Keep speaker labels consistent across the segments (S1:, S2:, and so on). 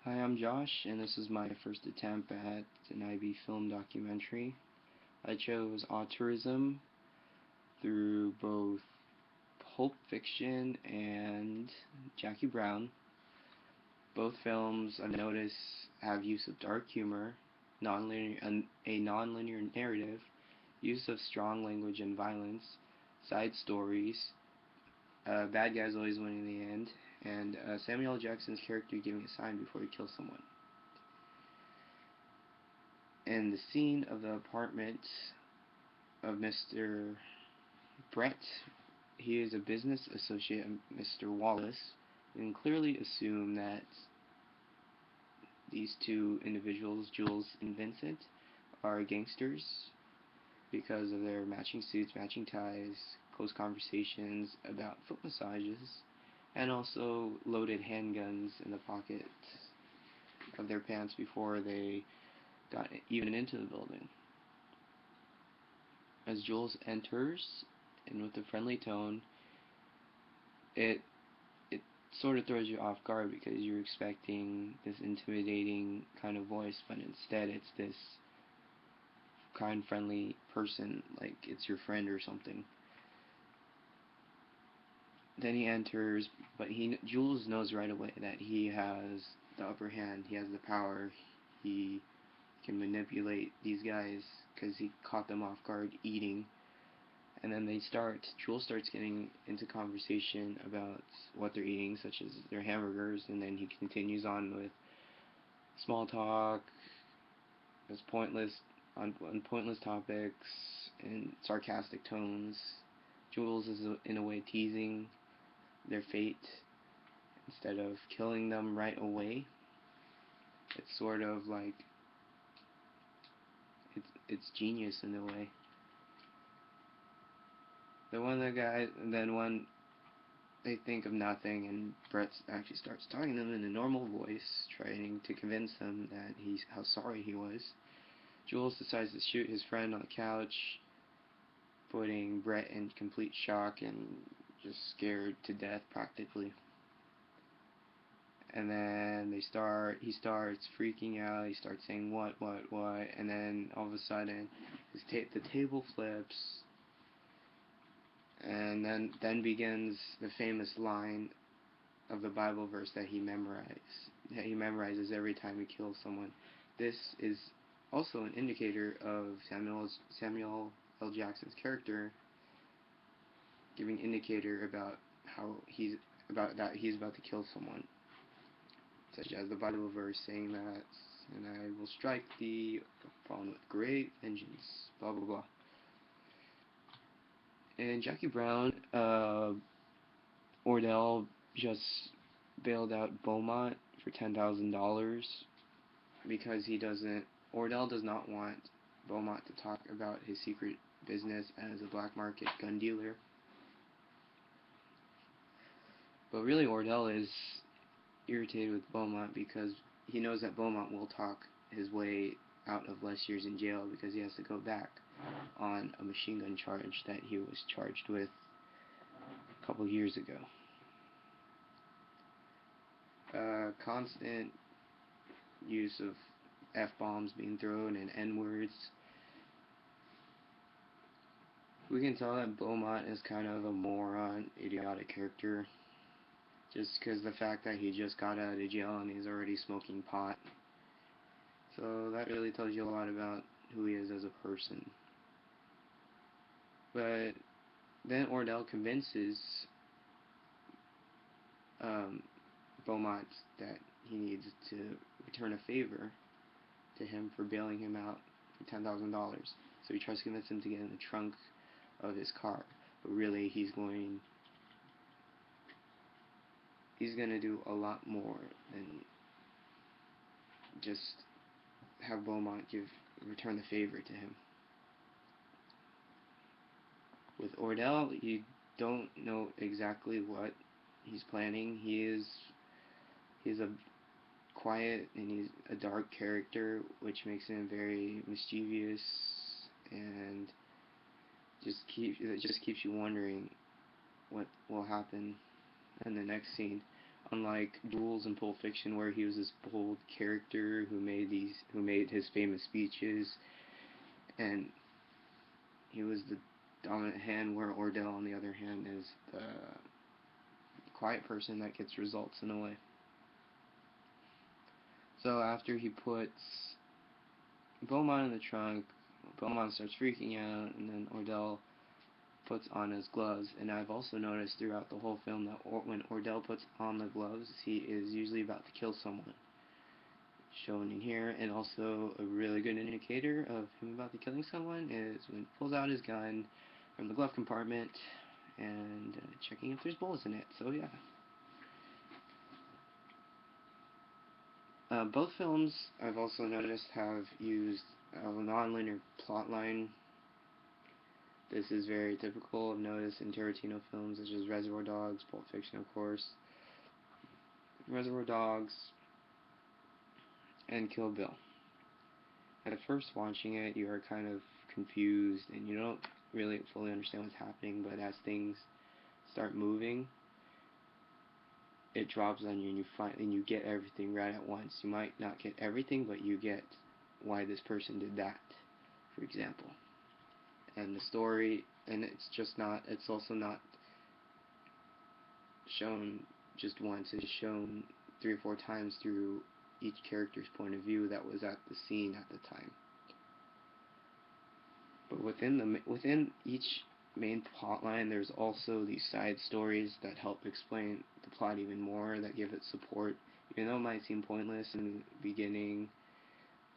S1: Hi, I'm Josh, and this is my first attempt at an IB film documentary. I chose Auteurism through both Pulp Fiction and Jackie Brown. Both films, I've noticed, have use of dark humor, a non-linear narrative, use of strong language and violence, side stories, bad guys always win in the end, and Samuel L. Jackson's character giving a sign before he kills someone. And the scene of the apartment of Mr. Brett, he is a business associate of Mr. Wallace. We can clearly assume that these two individuals, Jules and Vincent, are gangsters because of their matching suits, matching ties, close conversations about foot massages, and also loaded handguns in the pocket of their pants before they got even into the building. As Jules enters, and with a friendly tone, it it sort of throws you off guard because you're expecting this intimidating kind of voice, but instead it's this kind, friendly person, like it's your friend or something. Then he enters, but Jules knows right away that he has the upper hand. He has the power. He can manipulate these guys because he caught them off guard eating. And then Jules starts getting into conversation about what they're eating, such as their hamburgers, and then he continues on with small talk, as on pointless topics, and sarcastic tones. Jules is in a way teasing their fate instead of killing them right away. It's sort of like it's genius in a way. And then when they think of nothing, and Brett actually starts talking to them in a normal voice, trying to convince them that how sorry he was. Jules decides to shoot his friend on the couch, putting Brett in complete shock and just scared to death practically. And then he starts freaking out, he starts saying what, and then all of a sudden the table flips, and then begins the famous line of the Bible verse that he memorizes every time he kills someone. This is also an indicator of Samuel L. Jackson's character, giving indicator about how he's about to kill someone, such as the Bible verse saying that, and I will strike thee upon with great vengeance, blah blah blah. And Jackie Brown, Ordell just bailed out Beaumont for $10,000 because Ordell does not want Beaumont to talk about his secret business as a black market gun dealer. But really Ordell is irritated with Beaumont because he knows that Beaumont will talk his way out of less years in jail because he has to go back on a machine gun charge that he was charged with a couple years ago. Constant use of F-bombs being thrown and N-words. We can tell that Beaumont is kind of a moron, idiotic character, just because the fact that he just got out of jail and he's already smoking pot. So that really tells you a lot about who he is as a person. But then Ordell convinces Beaumont that he needs to return a favor to him for bailing him out for $10,000. So he tries to convince him to get in the trunk of his car, but really he's going to do a lot more than just have Beaumont return the favor to him. With Ordell, you don't know exactly what he's planning. He's a quiet and he's a dark character, which makes him very mischievous, and it just keeps you wondering what will happen in the next scene. Unlike Jules in Pulp Fiction, where he was this bold character who made his famous speeches, and he was the dominant hand, where Ordell, on the other hand, is the quiet person that gets results in a way. So after he puts Beaumont in the trunk, Beaumont starts freaking out, and then Ordell puts on his gloves. And I've also noticed throughout the whole film that when Ordell puts on the gloves, he is usually about to kill someone. Shown in here, and also a really good indicator of him about to killing someone is when he pulls out his gun from the glove compartment and checking if there's bullets in it. So yeah. Both films, I've also noticed, have used a non-linear plot line. This is very typical of notice in Tarantino films such as Reservoir Dogs, Pulp Fiction, of course, Reservoir Dogs, and Kill Bill. At first watching it, you are kind of confused and you don't really fully understand what's happening, but as things start moving, it drops on you and you get everything right at once. You might not get everything, but you get why this person did that, for example. And the story, and it's also not shown just once, it's shown 3 or 4 times through each character's point of view that was at the scene at the time. But within each main plot line, there's also these side stories that help explain the plot even more, that give it support. Even though it might seem pointless in the beginning,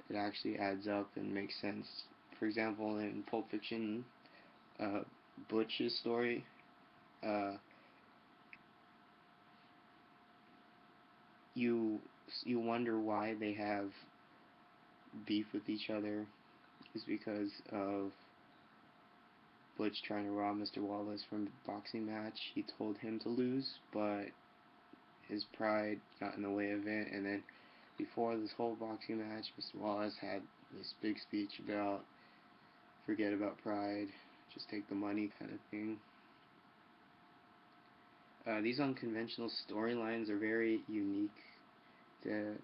S1: it actually adds up and makes sense. For example, in Pulp Fiction, uh, Butch's story, uh, you you wonder why they have beef with each other is because of Butch trying to rob Mr. Wallace from a boxing match. He told him to lose, but his pride got in the way of it, and then before this whole boxing match, Mr. Wallace had this big speech about forget about pride, just take the money kind of thing. These unconventional storylines are very unique to